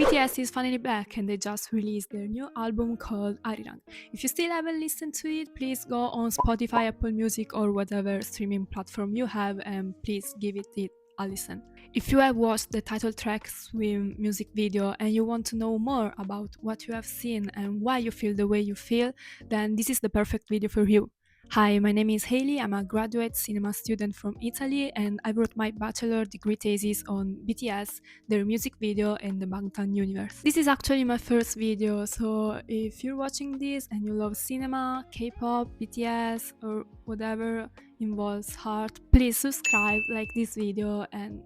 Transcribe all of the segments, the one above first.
BTS is finally back and they just released their new album called Arirang. If you still haven't listened to it, please go on Spotify, Apple Music, or whatever streaming platform you have and please give it a listen. If you have watched the title track Swim music video and you want to know more about what you have seen and why you feel the way you feel, then this is the perfect video for you. Hi, my name is Hailey. I'm a graduate cinema student from Italy and I wrote my bachelor degree thesis on BTS, their music video, and the Bangtan universe. This is actually my first video, so if you're watching this and you love cinema, K-pop, BTS, or whatever involves heart, please subscribe, like this video, and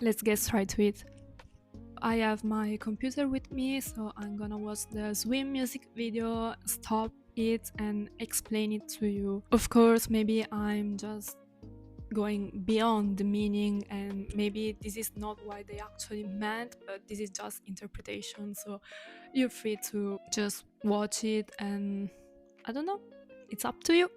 let's get straight to it. I have my computer with me, so I'm gonna watch the Swim music video, stop it, and explain it to you. Of course, maybe I'm just going beyond the meaning, and maybe this is not what they actually meant, but this is just interpretation, so you're free to just watch it, and I don't know, it's up to you.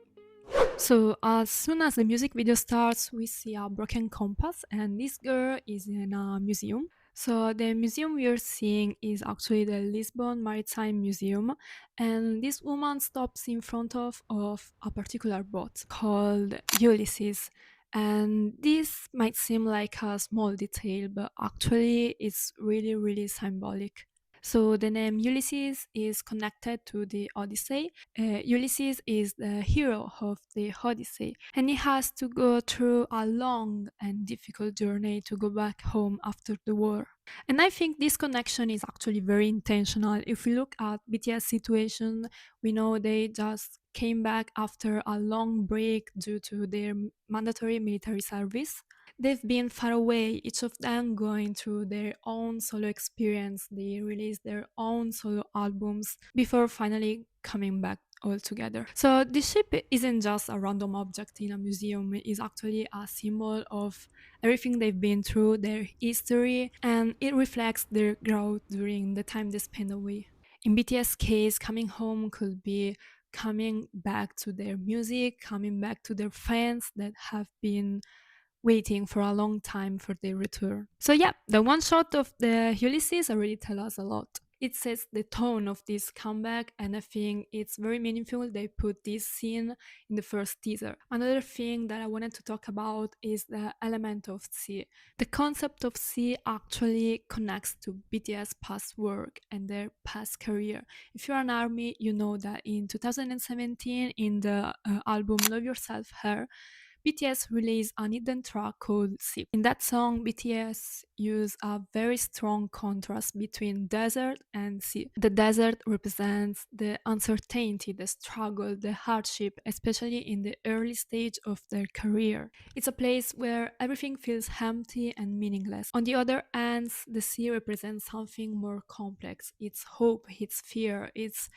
So as soon as the music video starts, we see a broken compass, and this girl is in a museum. So the museum we are seeing is actually the Lisbon Maritime Museum, and this woman stops in front of a particular boat called Ulysses. And this might seem like a small detail, but actually it's really symbolic. So the name Ulysses is connected to the Odyssey. Ulysses is the hero of the Odyssey, and he has to go through a long and difficult journey to go back home after the war. And I think this connection is actually very intentional. If we look at BTS situation, we know they just came back after a long break due to their mandatory military service. They've been far away, each of them going through their own solo experience. They released their own solo albums before finally coming back all together. So this ship isn't just a random object in a museum, it is actually a symbol of everything they've been through, their history, and it reflects their growth during the time they spend away. In BTS case, coming home could be coming back to their music, coming back to their fans that have been waiting for a long time for their return. So yeah, the one shot of the Ulysses already tell us a lot. It sets the tone of this comeback, and I think it's very meaningful they put this scene in the first teaser. Another thing that I wanted to talk about is the element of sea. The concept of sea actually connects to BTS past work and their past career. If you're an ARMY, you know that in 2017 in the album Love Yourself Her, BTS released an hidden track called Sip. In that song, BTS used a very strong contrast between desert and sea. The desert represents the uncertainty, the struggle, the hardship, especially in the early stage of their career. It's a place where everything feels empty and meaningless. On the other hand, the sea represents something more complex. It's hope, it's fear, it's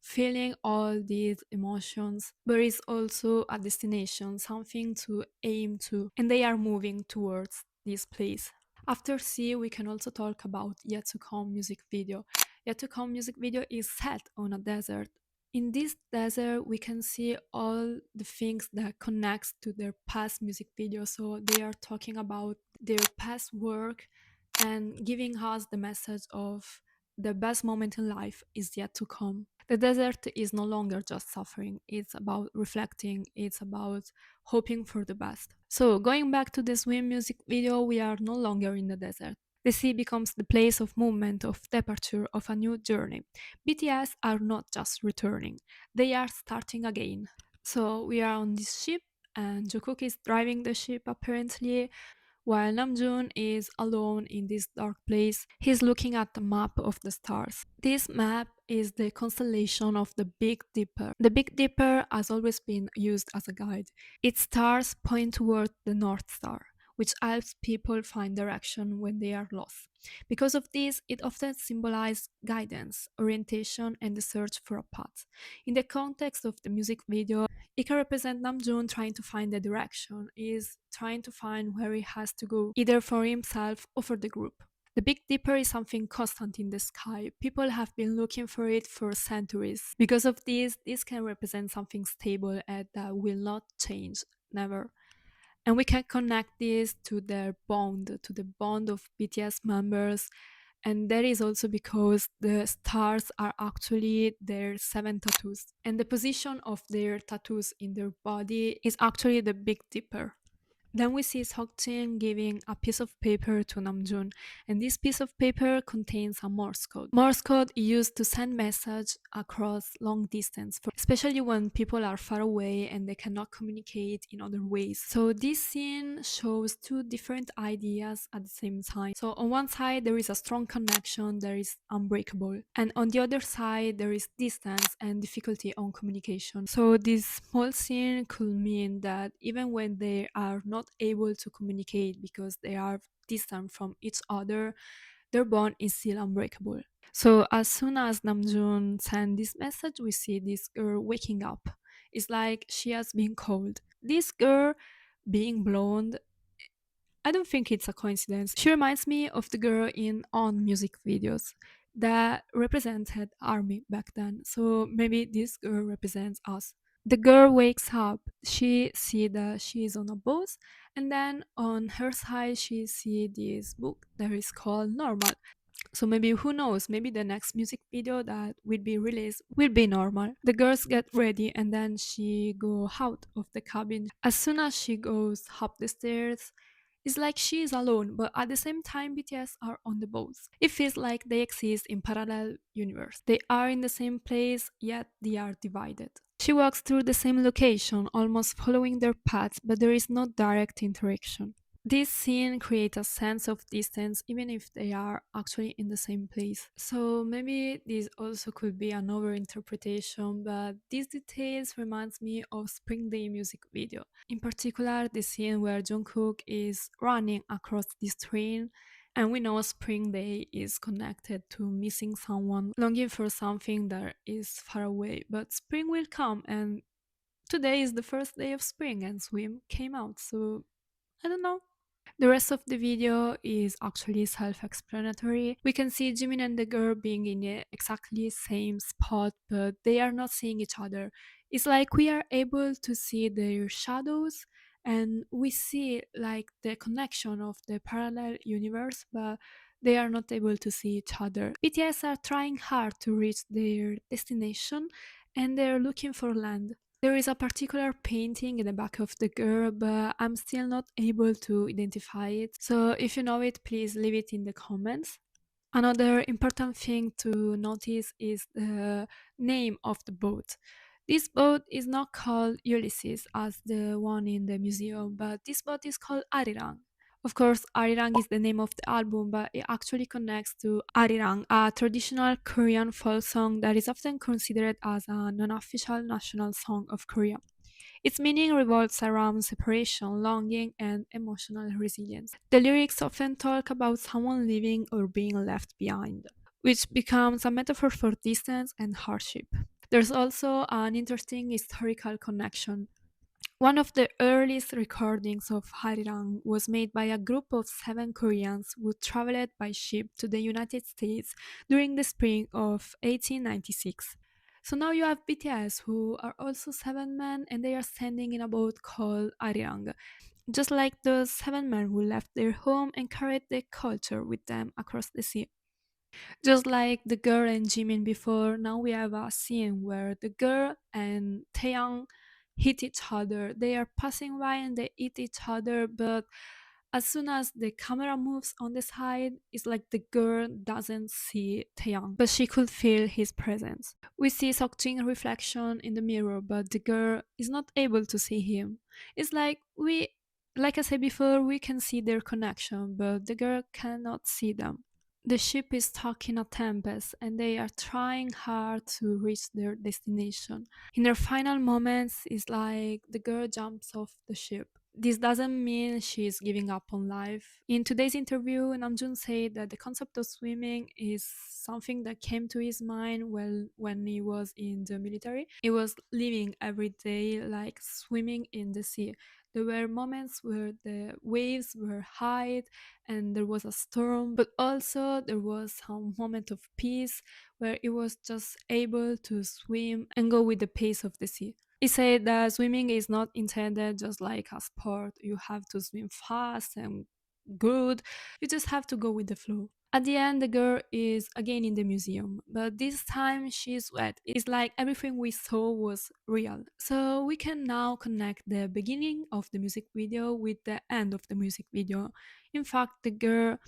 feeling all these emotions, but it's also a destination, something to aim to, and they are moving towards this place. After C, we can also talk about Yet to Come music video. Yet to Come music video is set on a desert. In this desert, we can see all the things that connects to their past music video. So they are talking about their past work and giving us the message of the best moment in life is yet to come. The desert is no longer just suffering, it's about reflecting, it's about hoping for the best. So, going back to the swim music video, we are no longer in the desert. The sea becomes the place of movement, of departure, of a new journey. BTS are not just returning, they are starting again. So, we are on this ship, and Jungkook is driving the ship apparently, while Namjoon is alone in this dark place. He's looking at the map of the stars. This map is the constellation of the Big Dipper. The Big Dipper has always been used as a guide. Its stars point toward the North Star, which helps people find direction when they are lost. Because of this, it often symbolizes guidance, orientation, and the search for a path. In the context of the music video, it can represent Namjoon trying to find the direction, is trying to find where he has to go, either for himself or for the group. The Big Dipper is something constant in the sky. People have been looking for it for centuries. Because of this can represent something stable and that will not change, never. And we can connect this to their bond, to the bond of BTS members And that is also because the stars are actually their seven tattoos. And the position of their tattoos in their body is actually the Big Dipper. Then we see Seokjin giving a piece of paper to Namjoon, and this piece of paper contains a Morse code. Morse code is used to send message across long distance, especially when people are far away and they cannot communicate in other ways. So this scene shows two different ideas at the same time. So on one side there is a strong connection that is unbreakable, and on the other side there is distance and difficulty on communication. So this small scene could mean that even when they are not able to communicate because they are distant from each other, their bond is still unbreakable. So as soon as Namjoon sent this message, we see this girl waking up. It's like she has been cold. This girl being blonde, I don't think it's a coincidence. She reminds me of the girl in On music videos that represented army back then. So maybe this girl represents us. The girl wakes up, she see that she is on a bus, and then on her side she see this book that is called Normal. So maybe who knows, maybe the next music video that will be released will be normal. The girls get ready and then she go out of the cabin. As soon as she goes up the stairs, it's like she is alone, but at the same time BTS are on the boats. It feels like they exist in parallel universe. They are in the same place, yet they are divided. She walks through the same location, almost following their paths, but there is no direct interaction. This scene creates a sense of distance even if they are actually in the same place. So maybe this also could be an overinterpretation, but these details reminds me of Spring Day music video. In particular, the scene where Jungkook is running across this train, and we know Spring Day is connected to missing someone, longing for something that is far away. But spring will come, and today is the first day of spring, and Swim came out. So I don't know. The rest of the video is actually self-explanatory. We can see Jimin and the girl being in the exactly same spot, but they are not seeing each other. It's like we are able to see their shadows and we see like the connection of the parallel universe, but they are not able to see each other. BTS are trying hard to reach their destination and they're looking for land. There is a particular painting in the back of the girl, but I'm still not able to identify it. So if you know it, please leave it in the comments. Another important thing to notice is the name of the boat. This boat is not called Ulysses as the one in the museum, but this boat is called Arirang. Of course, Arirang is the name of the album, but it actually connects to Arirang, a traditional Korean folk song that is often considered as a non-official national song of Korea. Its meaning revolves around separation, longing, and emotional resilience. The lyrics often talk about someone leaving or being left behind, which becomes a metaphor for distance and hardship. There's also an interesting historical connection. One of the earliest recordings of Harirang was made by a group of seven Koreans who traveled by ship to the United States during the spring of 1896. So now you have BTS, who are also seven men, and they are standing in a boat called Arirang, just like those seven men who left their home and carried their culture with them across the sea. Just like the girl and Jimin before, now we have a scene where the girl and Taeyang hit each other. They are passing by and they hit each other, but as soon as the camera moves on the side, it's like the girl doesn't see Taeyang, but she could feel his presence. We see Seokjin's reflection in the mirror, but the girl is not able to see him. It's like I said before, we can see their connection, but the girl cannot see them. The ship is stuck in a tempest and they are trying hard to reach their destination. In their final moments, it's like the girl jumps off the ship. This doesn't mean she's giving up on life. In today's interview, Namjoon said that the concept of swimming is something that came to his mind when he was in the military. He was living every day like swimming in the sea. There were moments where the waves were high and there was a storm, but also there was a moment of peace where he was just able to swim and go with the pace of the sea. He said that swimming is not intended just like a sport. You have to swim fast and good. You just have to go with the flow. At the end, the girl is again in the museum, but this time she's wet. It's like everything we saw was real. So we can now connect the beginning of the music video with the end of the music video. In fact, the girl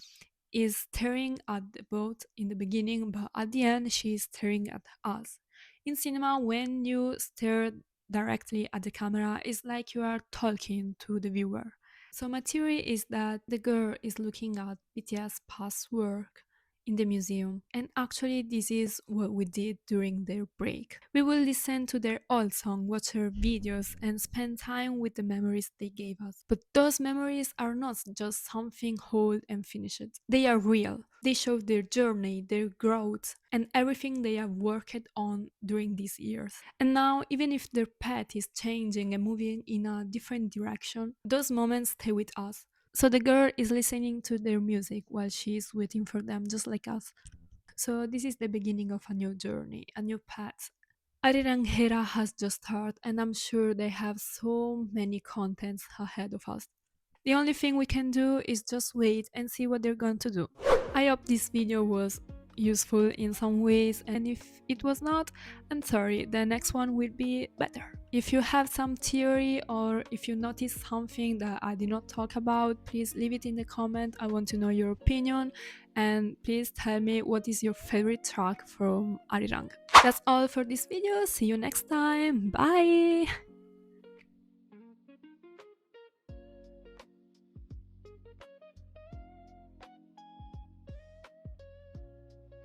is staring at the boat in the beginning, but at the end, she's staring at us. In cinema, when you stare directly at the camera, it's like you are talking to the viewer. So my theory is that the girl is looking at BTS past work in the museum, and actually this is what we did during their break. We will listen to their old song, watch their videos, and spend time with the memories they gave us. But those memories are not just something old and finished. They are real. They show their journey, their growth, and everything they have worked on during these years. And now, even if their path is changing and moving in a different direction, those moments stay with us. So the girl is listening to their music while she is waiting for them, just like us. So this is the beginning of a new journey, a new path. Arirang Hera has just started, and I'm sure they have so many contents ahead of us. The only thing we can do is just wait and see what they're going to do. I hope this video was useful in some ways, and if it was not, I'm sorry, the next one will be better. If you have some theory or if you notice something that I did not talk about, please leave it in the comment. I want to know your opinion, and please tell me what is your favorite track from Arirang. That's all for this video. See you next time. Bye!